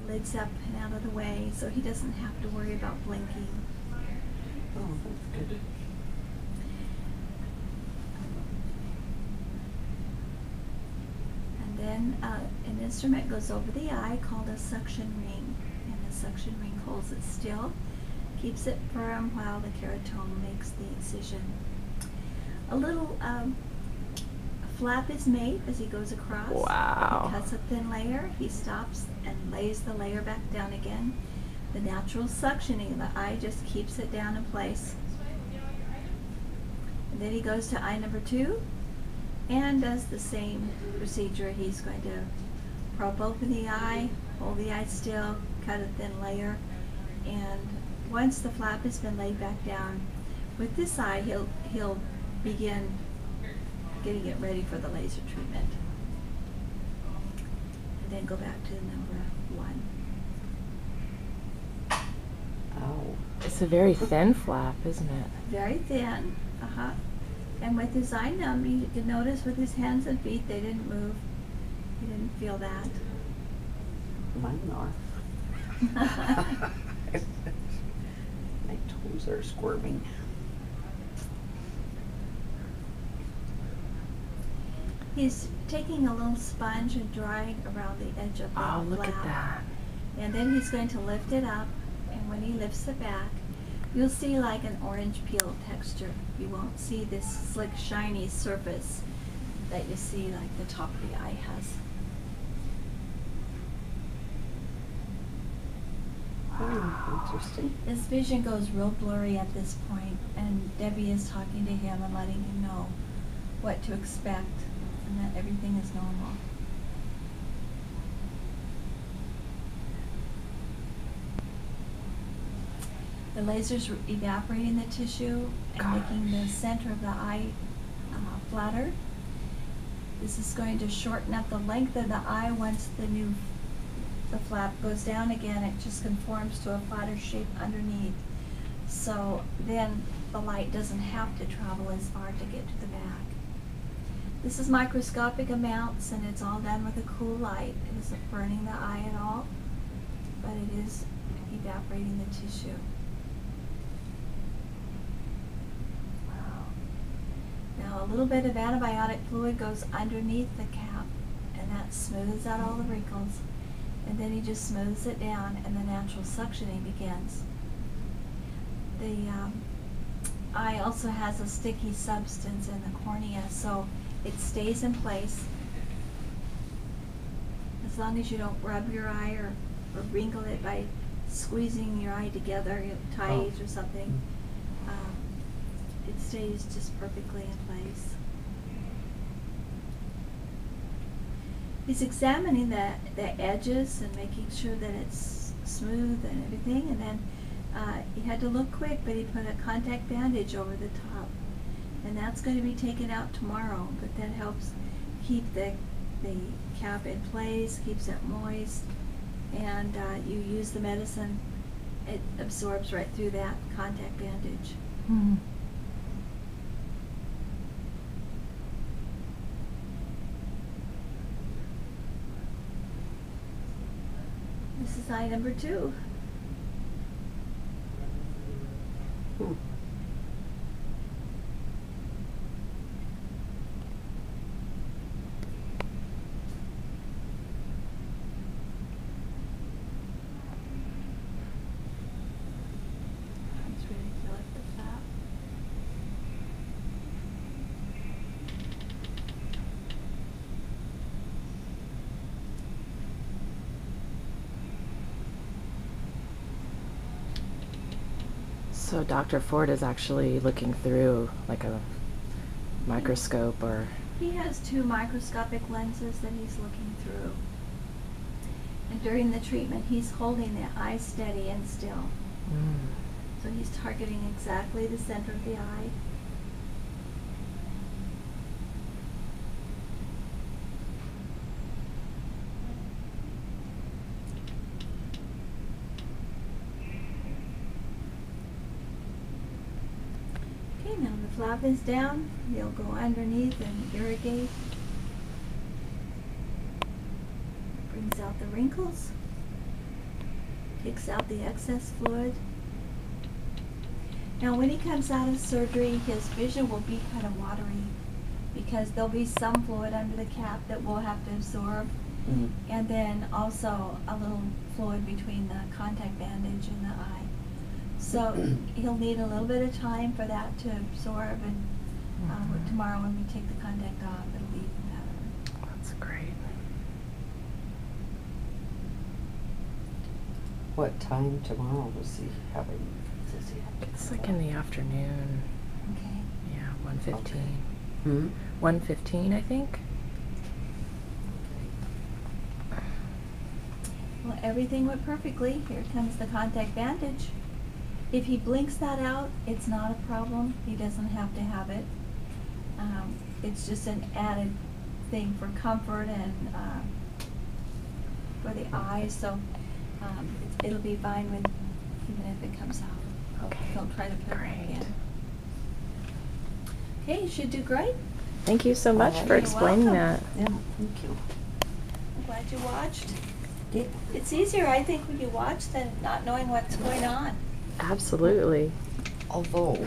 lid's up and out of the way, so he doesn't have to worry about blinking. Oh, that's good. And then an instrument goes over the eye called a suction ring, and the suction ring holds it still, keeps it firm while the keratome makes the incision. A little flap is made as he goes across. Wow. He cuts a thin layer, he stops and lays the layer back down again. The natural suctioning of the eye just keeps it down in place. And then he goes to eye number 2 and does the same procedure. He's going to probe open the eye, hold the eye still, cut a thin layer, and once the flap has been laid back down, with this eye he'll begin getting it ready for the laser treatment. And then go back to number 1. Ow. It's a very thin flap, isn't it? Very thin. And with his eye numb, you can notice with his hands and feet, they didn't move. He didn't feel that. Mine are. My toes are squirming. He's taking a little sponge and drying around the edge of the Oh, flap. look at that. And then he's going to lift it up, and when he lifts it back, you'll see like an orange peel texture. You won't see this slick, shiny surface that you see like the top of the eye has. Oh, interesting. His vision goes real blurry at this point, and Debbie is talking to him and letting him know what to expect and that everything is normal. The laser's evaporating the tissue and making the center of the eye flatter. This is going to shorten up the length of the eye once the flap goes down again. It just conforms to a flatter shape underneath. So then the light doesn't have to travel as far to get to the back. This is microscopic amounts, and it's all done with a cool light. It isn't burning the eye at all, but it is evaporating the tissue. Now a little bit of antibiotic fluid goes underneath the cap, and that smooths out all the wrinkles. And then he just smooths it down, and the natural suctioning begins. The eye also has a sticky substance in the cornea, so it stays in place. As long as you don't rub your eye or wrinkle it by squeezing your eye together, tight or something, it stays just perfectly in place. He's examining the edges and making sure that it's smooth and everything, and then he had to look quick, but he put a contact bandage over the top, and that's going to be taken out tomorrow, but that helps keep the cap in place, keeps it moist, and you use the medicine, it absorbs right through that contact bandage. Mm-hmm. This is eye number 2. Hmm. It's ready to lift the flap. So Dr. Ford is actually looking through like a microscope, or... He has 2 microscopic lenses that he's looking through. And during the treatment, he's holding the eye steady and still. So he's targeting exactly the center of the eye. Okay, now the flap is down. He'll go underneath and irrigate. Brings out the wrinkles. Takes out the excess fluid. Now, when he comes out of surgery, his vision will be kind of watery because there'll be some fluid under the cap that we'll have to absorb, Mm. and then also a little fluid between the contact bandage and the eye. So he'll need a little bit of time for that to absorb, and tomorrow when we take the contact off, it'll be even better. That's great. What time tomorrow was he having? Does he have to It's come like back? in the afternoon. Okay. Yeah, 1:15. Hmm? 1:15, I think. Well, everything went perfectly. Here comes the contact bandage. If he blinks that out, it's not a problem. He doesn't have to have it. It's just an added thing for comfort and for the eyes. So it'll be fine with even if it comes out. Okay. Don't try to put it back Great. in. Okay, you should do great. Thank you so much for You're explaining welcome. that. Yeah, thank you. I'm glad you watched. Yeah. It's easier, I think, when you watch than not knowing what's going on. Absolutely. Although,